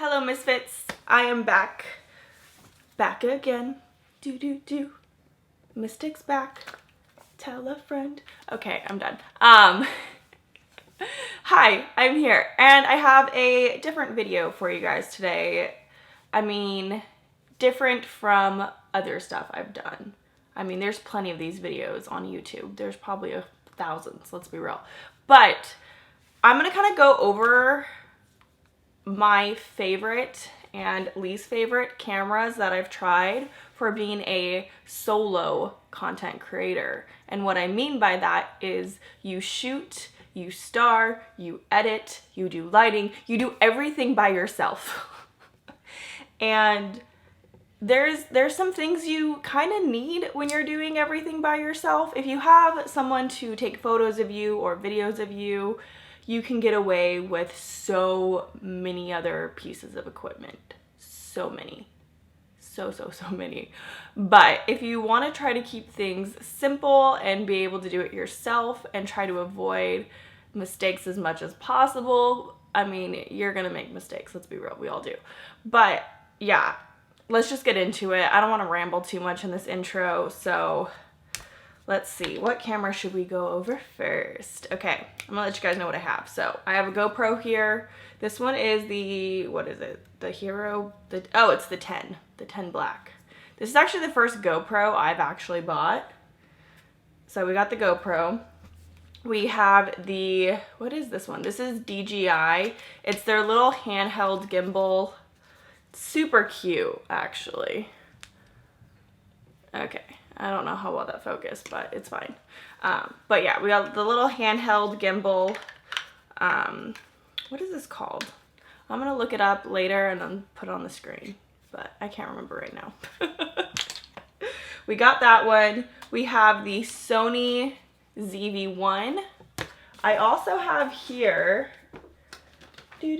Hello Misfits, I am back again. Do. Mystic's back. Tell a friend. Okay, I'm done. Hi, I'm here and I have a different video for you guys today. I mean, different from other stuff I've done. I mean, there's plenty of these videos on YouTube. There's probably thousands, let's be real. But I'm gonna kind of go over my favorite and least favorite cameras that I've tried for being a solo content creator. And what I mean by that is you shoot, you star, you edit, you do lighting, you do everything by yourself. And there's some things you kind of need when you're doing everything by yourself. If you have someone to take photos of you or videos of you, you can get away with so many other pieces of equipment. So many. So many. But if you want to try to keep things simple and be able to do it yourself and try to avoid mistakes as much as possible, I mean, you're going to make mistakes. Let's be real. We all do. But yeah, let's just get into it. I don't want to ramble too much in this intro, so let's see. What camera should we go over first? Okay, I'm gonna let you guys know what I have. So I have a GoPro here. This one is the, what is it? The Hero, oh, it's the 10 Black. This is actually the first GoPro I've actually bought. So we got the GoPro. We have the, what is this one? This is DJI. It's their little handheld gimbal. Super cute, actually. Okay. I don't know how well that focused, but it's fine. But yeah, we got the little handheld gimbal. What is this called? I'm gonna look it up later and then put it on the screen, but I can't remember right now. We got that one. We have the Sony ZV-1. I also have here, the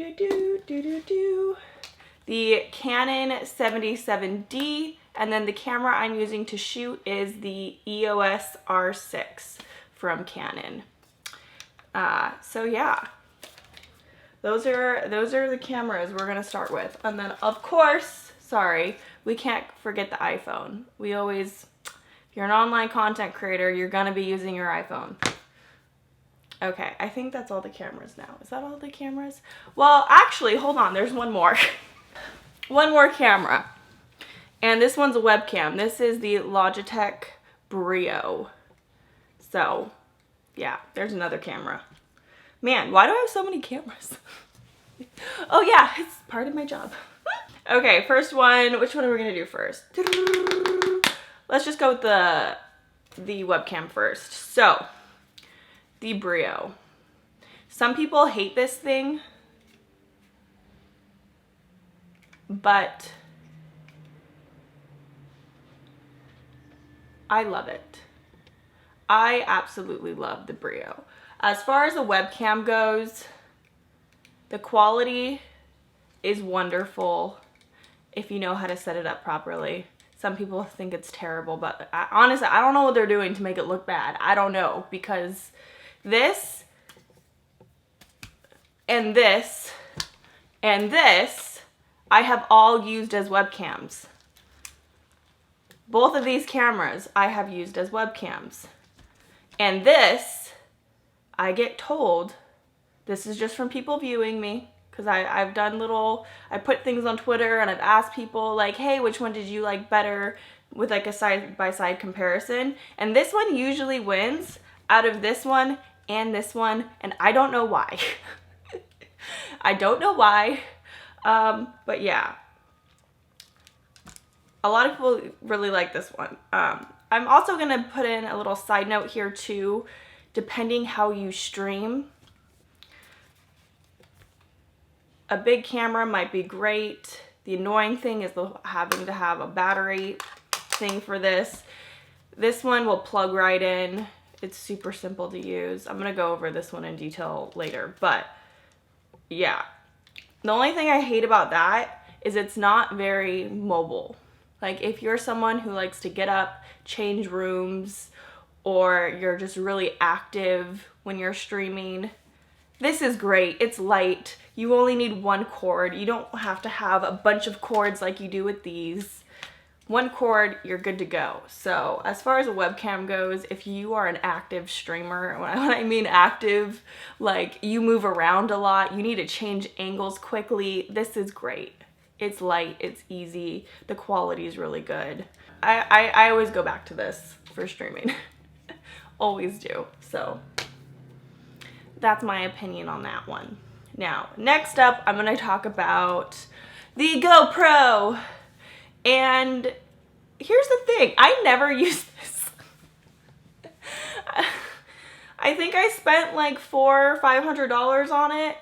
Canon 77D. And then the camera I'm using to shoot is the EOS R6 from Canon. So yeah, those are the cameras we're gonna start with. And then of course, sorry, we can't forget the iPhone. We always, if you're an online content creator, you're gonna be using your iPhone. Okay, I think that's all the cameras now. Is that all the cameras? Well, actually, hold on, there's one more. One more camera. And this one's a webcam. This is the Logitech Brio. So, yeah, there's another camera. Man, why do I have so many cameras? Oh yeah, it's part of my job. Okay, first one. Which one are we gonna do first? Let's just go with the webcam first. So, the Brio. Some people hate this thing, but I love it. I absolutely love the Brio. As far as the webcam goes, the quality is wonderful if you know how to set it up properly. Some people think it's terrible, but honestly, I don't know what they're doing to make it look bad. I don't know, because this and this and this, I have all used as webcams. Both of these cameras I have used as webcams. And this, I get told, this is just from people viewing me, because I've done I put things on Twitter and I've asked people like, hey, which one did you like better, with like a side-by-side comparison. And this one usually wins out of this one, and I don't know why. I don't know why, but yeah. A lot of people really like this one. I'm also gonna put in a little side note here too, depending how you stream. A big camera might be great. The annoying thing is having to have a battery thing for this. This one will plug right in. It's super simple to use. I'm gonna go over this one in detail later, but yeah. The only thing I hate about that is it's not very mobile. Like if you're someone who likes to get up, change rooms, or you're just really active when you're streaming, This is great. It's light. You only need one cord. You don't have to have a bunch of cords like you do with these. One cord, you're good to go. So as far as a webcam goes, if you are an active streamer, when I mean active, like you move around a lot, you need to change angles quickly, this is great. It's light, it's easy, the quality is really good. I always go back to this for streaming. Always do. So that's my opinion on that one. Now, next up, I'm gonna talk about the GoPro. And here's the thing, I never use this. I think I spent like $400 or $500 on it.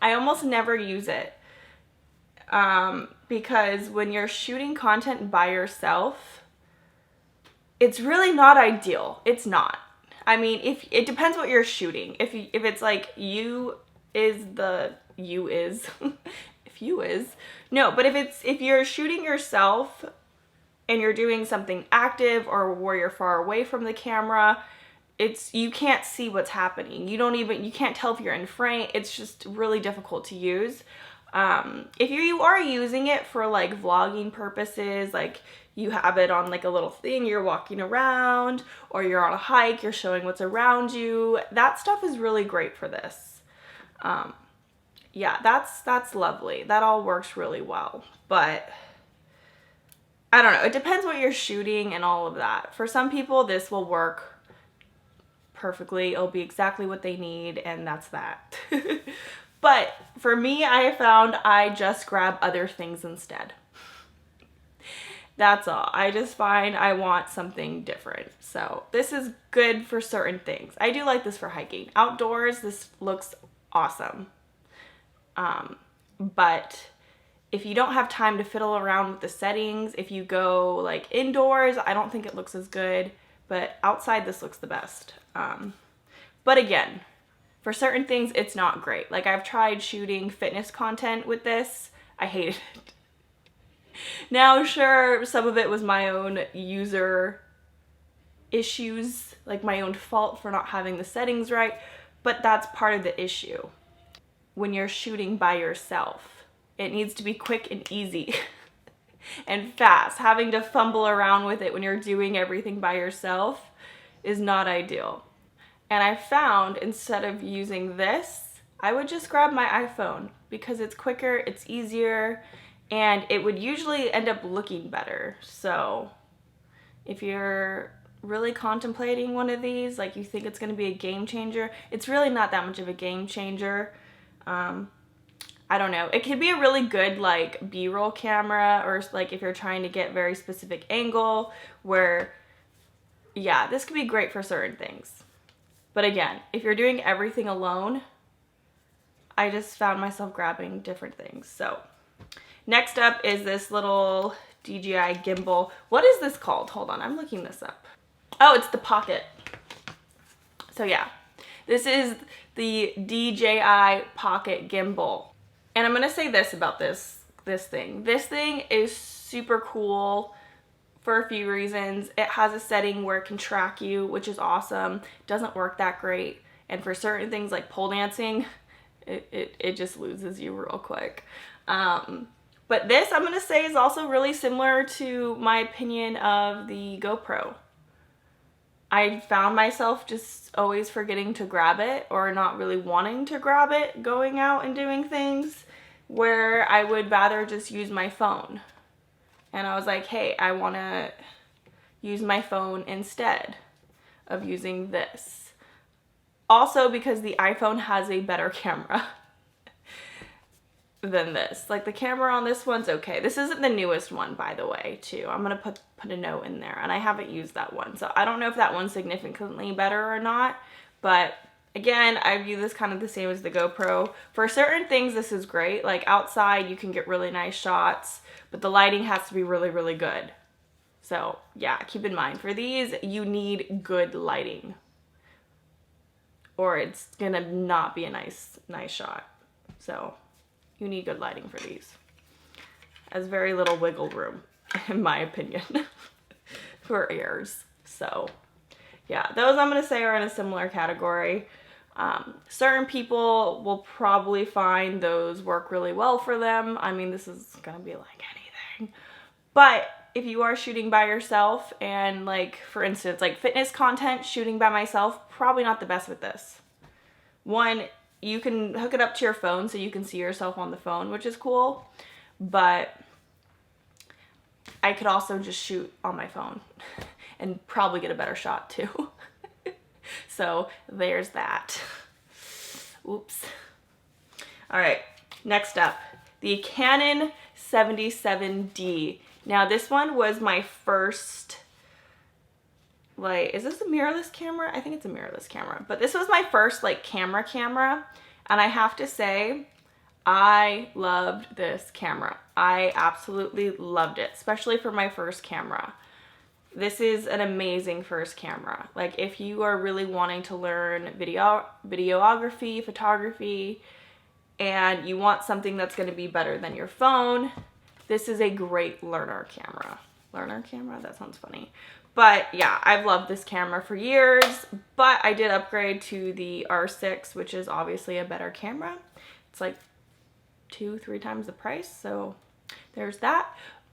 I almost never use it. Because when you're shooting content by yourself, it's really not ideal. It's not. I mean, if it depends what you're shooting. If it's like no, but if you're shooting yourself and you're doing something active or where you're far away from the camera, you can't see what's happening. You can't tell if you're in frame. It's just really difficult to use. If you are using it for like vlogging purposes, like you have it on like a little thing, you're walking around, or you're on a hike, you're showing what's around you, that stuff is really great for this. Yeah, that's lovely. That all works really well. But I don't know, it depends what you're shooting and all of that. For some people, this will work perfectly. It'll be exactly what they need, and that's that. But for me, I found I just grab other things instead. That's all. I just find I want something different. So this is good for certain things. I do like this for hiking. Outdoors, this looks awesome. But if you don't have time to fiddle around with the settings, if you go like indoors, I don't think it looks as good, but outside this looks the best. But again, for certain things, it's not great. Like I've tried shooting fitness content with this. I hated it. Now, sure, some of it was my own user issues, like my own fault for not having the settings right, but that's part of the issue. When you're shooting by yourself, it needs to be quick and easy and fast. Having to fumble around with it when you're doing everything by yourself is not ideal. And I found instead of using this, I would just grab my iPhone because it's quicker, it's easier, and it would usually end up looking better. So if you're really contemplating one of these, like you think it's going to be a game changer, it's really not that much of a game changer. I don't know. It could be a really good like B-roll camera, or like if you're trying to get very specific angle where, yeah, this could be great for certain things. But again, if you're doing everything alone, I just found myself grabbing different things. So next up is this little DJI gimbal. What is this called? Hold on, I'm looking this up. Oh, it's the Pocket. So yeah, this is the DJI Pocket gimbal. And I'm gonna say this about this thing. This thing is super cool for a few reasons. It has a setting where it can track you, which is awesome. It doesn't work that great. And for certain things like pole dancing, it just loses you real quick. But this, I'm gonna say, is also really similar to my opinion of the GoPro. I found myself just always forgetting to grab it or not really wanting to grab it going out and doing things, where I would rather just use my phone. And I was like, hey, I want to use my phone instead of using this. Also because the iPhone has a better camera than this. Like the camera on this one's okay. This isn't the newest one, by the way, too. I'm gonna put a note in there, and I haven't used that one, so I don't know if that one's significantly better or not. But again, I view this kind of the same as the GoPro. For certain things, this is great. Like outside, you can get really nice shots, but the lighting has to be really, really good. So yeah, keep in mind, for these, you need good lighting, or it's gonna not be a nice shot. So you need good lighting for these. Has very little wiggle room, in my opinion, for errors. So yeah, those I'm gonna say are in a similar category. Certain people will probably find those work really well for them. I mean, this is gonna be like anything. But if you are shooting by yourself and like, for instance, like fitness content, shooting by myself, probably not the best with this. One, you can hook it up to your phone so you can see yourself on the phone, which is cool. But I could also just shoot on my phone and probably get a better shot too. So there's that. Oops. All right, next up, the Canon 77D. Now this one was my first, like, is this a mirrorless camera? I think it's a mirrorless camera, but this was my first like camera, and I have to say, I loved this camera. I absolutely loved it, especially for my first camera. This is an amazing first camera. Like if you are really wanting to learn videography, photography, and you want something that's going to be better than your phone, this is a great learner camera. Learner camera? That sounds funny. But yeah, I've loved this camera for years, but I did upgrade to the R6, which is obviously a better camera. It's like 2-3 times the price, so there's that.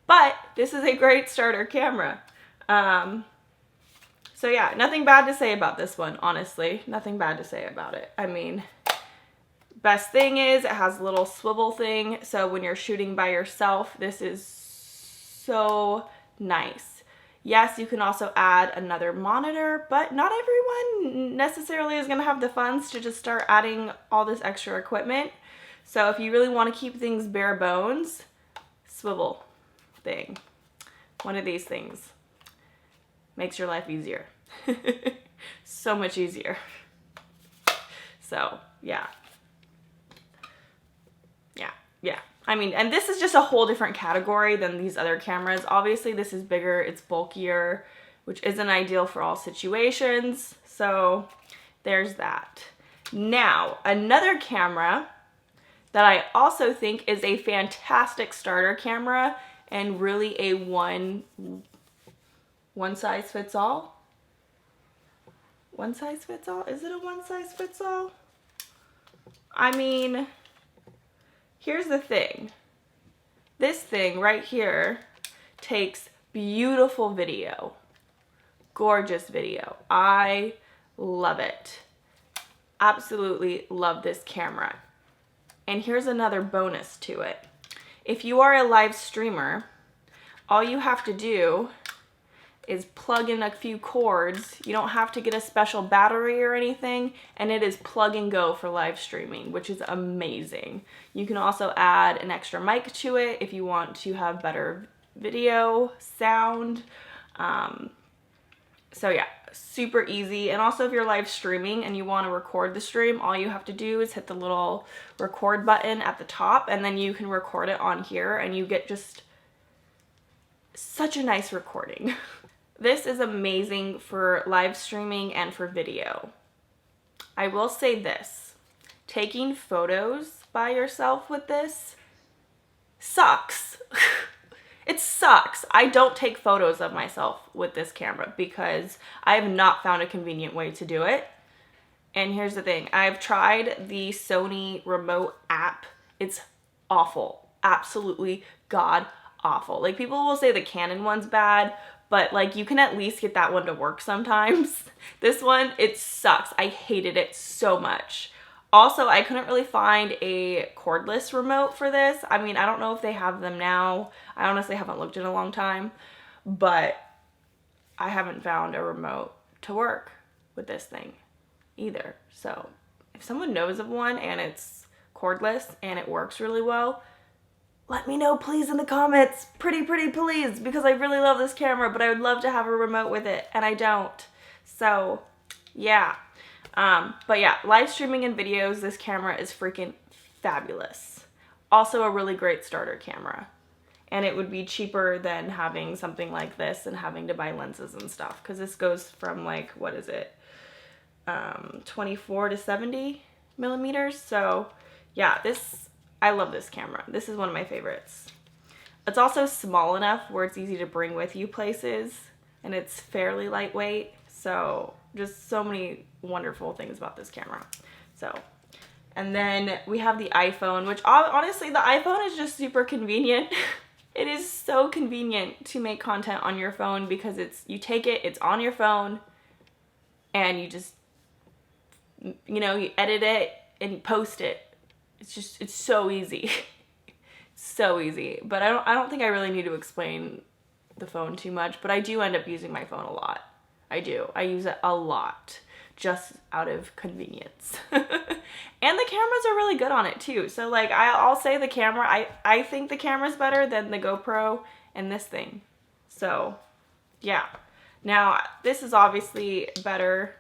But this is a great starter camera. So yeah, nothing bad to say about this one, honestly. Nothing bad to say about it. I mean, best thing is it has a little swivel thing, so when you're shooting by yourself, this is so nice. Yes, you can also add another monitor, but not everyone necessarily is going to have the funds to just start adding all this extra equipment. So if you really want to keep things bare bones, swivel thing. One of these things makes your life easier. So much easier. So yeah. I mean, and this is just a whole different category than these other cameras. Obviously this is bigger, it's bulkier, which isn't ideal for all situations. So there's that. Now, another camera that I also think is a fantastic starter camera and really a one size fits all. One size fits all? Is it a one size fits all? I mean, here's the thing. This thing right here takes beautiful video. Gorgeous video. I love it. Absolutely love this camera. And here's another bonus to it. If you are a live streamer, all you have to do is plug in a few cords. You don't have to get a special battery or anything, and it is plug and go for live streaming, which is amazing. You can also add an extra mic to it if you want to have better video, sound. So yeah, super easy. And also if you're live streaming and you want to record the stream, all you have to do is hit the little record button at the top, and then you can record it on here, and you get just such a nice recording. This is amazing for live streaming and for video. I will say this, taking photos by yourself with this sucks. It sucks. I don't take photos of myself with this camera because I have not found a convenient way to do it. And here's the thing, I've tried the Sony remote app. It's awful. Absolutely god awful. Like, people will say the Canon one's bad, but like you can at least get that one to work sometimes. This one, it sucks. I hated it so much. Also, I couldn't really find a cordless remote for this. I mean, I don't know if they have them now. I honestly haven't looked in a long time, but I haven't found a remote to work with this thing either. So if someone knows of one and it's cordless and it works really well, let me know please in the comments. Pretty please, because I really love this camera, but I would love to have a remote with it, and I don't. So yeah. But yeah, live streaming and videos, this camera is freaking fabulous. Also a really great starter camera. And it would be cheaper than having something like this and having to buy lenses and stuff, because this goes from like, what is it? 24 to 70 millimeters. So yeah, I love this camera. This is one of my favorites. It's also small enough where it's easy to bring with you places, and it's fairly lightweight. So just so many wonderful things about this camera. So, and then we have the iPhone, which honestly, the iPhone is just super convenient. It is so convenient to make content on your phone because you take it, it's on your phone, and you just, you edit it and you post it. It's so easy. So easy. But I don't think I really need to explain the phone too much, but I do end up using my phone a lot. I do. I use it a lot just out of convenience. And the cameras are really good on it too. So like I'll say the camera, I think the camera's better than the GoPro and this thing. So yeah. Now this is obviously better.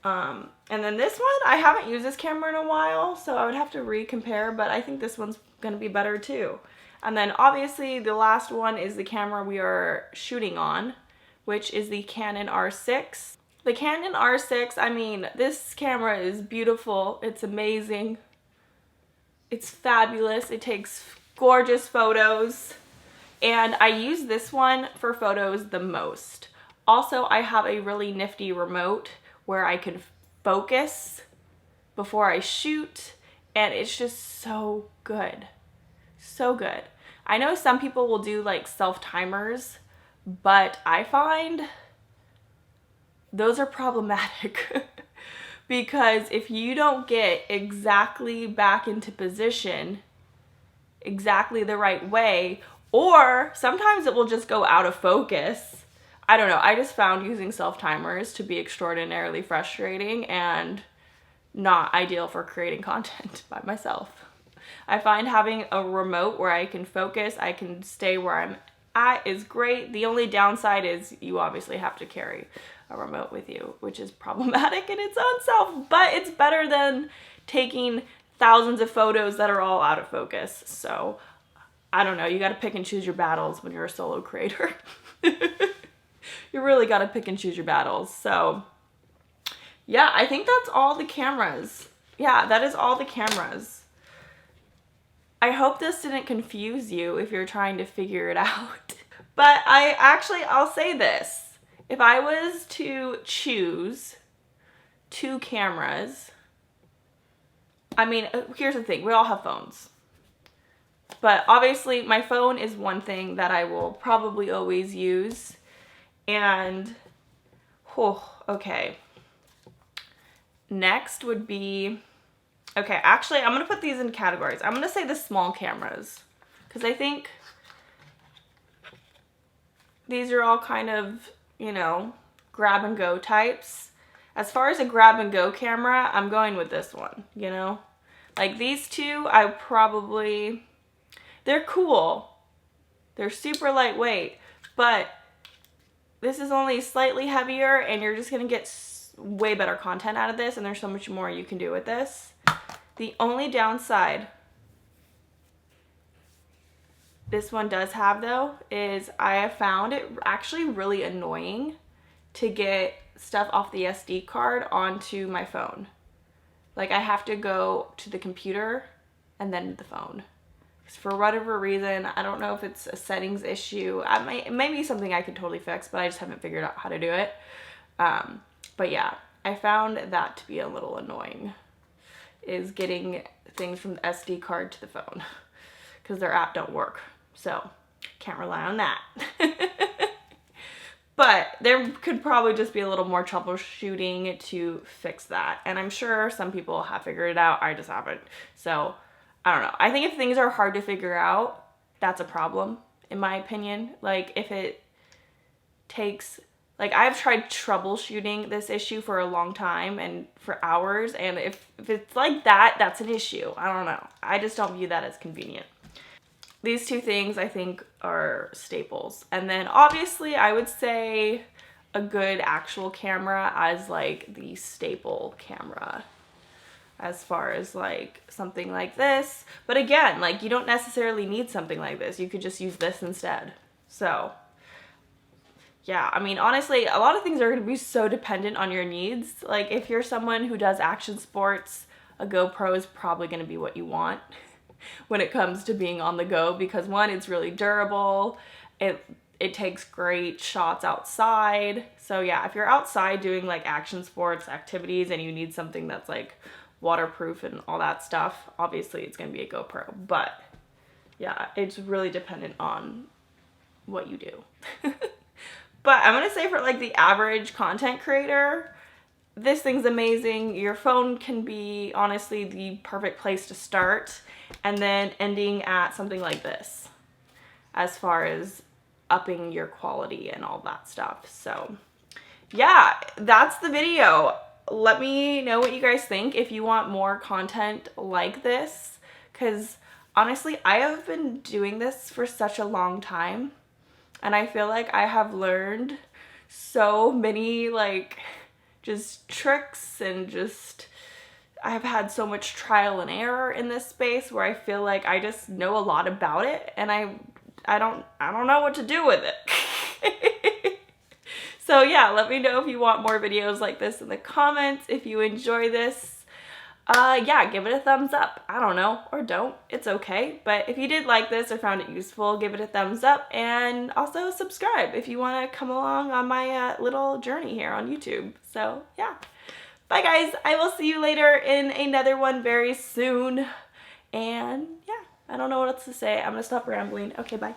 And then this one, I haven't used this camera in a while, so I would have to re-compare, but I think this one's gonna be better too. And then obviously the last one is the camera we are shooting on, which is the Canon R6. The Canon R6, I mean, this camera is beautiful. It's amazing. It's fabulous. It takes gorgeous photos. And I use this one for photos the most. Also, I have a really nifty remote where I can focus before I shoot. And it's just so good. So good. I know some people will do like self-timers, but I find those are problematic because if you don't get exactly back into position exactly the right way, or sometimes it will just go out of focus. I don't know. I just found using self-timers to be extraordinarily frustrating and not ideal for creating content by myself. I find having a remote where I can focus, I can stay where I'm at is great. The only downside is you obviously have to carry a remote with you, which is problematic in its own self, but it's better than taking thousands of photos that are all out of focus. So I don't know, you got to pick and choose your battles when you're a solo creator. You really got to pick and choose your battles. So yeah, I think that's all the cameras. Yeah, that is all the cameras. I hope this didn't confuse you if you're trying to figure it out. But I'll say this. If I was to choose 2 cameras, I mean, here's the thing. We all have phones. But obviously my phone is one thing that I will probably always use. And, okay. Next would be, okay, actually I'm going to put these in categories. I'm going to say the small cameras because I think these are all kind of, grab and go types. As far as a grab and go camera, I'm going with this one, Like these two, they're cool. They're super lightweight, but this is only slightly heavier and you're just going to get way better content out of this, and there's so much more you can do with this. The only downside this one does have though is I have found it actually really annoying to get stuff off the SD card onto my phone. Like I have to go to the computer and then the phone. For whatever reason, I don't know if it's a settings issue. It may be something I could totally fix, but I just haven't figured out how to do it. But yeah, I found that to be a little annoying, is getting things from the SD card to the phone because their app don't work. So can't rely on that. But there could probably just be a little more troubleshooting to fix that. And I'm sure some people have figured it out. I just haven't. So I don't know. I think if things are hard to figure out, that's a problem, in my opinion. Like if it takes, like I've tried troubleshooting this issue for a long time and for hours. And if it's like that, that's an issue. I don't know. I just don't view that as convenient. These 2 things I think are staples. And then obviously I would say a good actual camera as like the staple camera as far as like something like this. But again, like you don't necessarily need something like this. You could just use this instead. So yeah, I mean, honestly, a lot of things are going to be so dependent on your needs. Like if you're someone who does action sports, a GoPro is probably going to be what you want when it comes to being on the go, because one, it's really durable. it takes great shots outside. So yeah, if you're outside doing like action sports activities and you need something that's like waterproof and all that stuff, obviously it's gonna be a GoPro. But yeah, it's really dependent on what you do. But I'm gonna say for like the average content creator, this thing's amazing. Your phone can be honestly the perfect place to start, and then ending at something like this as far as upping your quality and all that stuff. So yeah, that's the video. Let me know what you guys think if you want more content like this, because honestly, I have been doing this for such a long time, and I feel like I have learned so many like just tricks, and just I have had so much trial and error in this space where I feel like I just know a lot about it, and I don't know what to do with it. So yeah, let me know if you want more videos like this in the comments. If you enjoy this, yeah, give it a thumbs up. I don't know, or don't. It's okay. But if you did like this or found it useful, give it a thumbs up, and also subscribe if you want to come along on my little journey here on YouTube. So yeah. Bye guys. I will see you later in another one very soon. And yeah, I don't know what else to say. I'm gonna stop rambling. Okay, bye.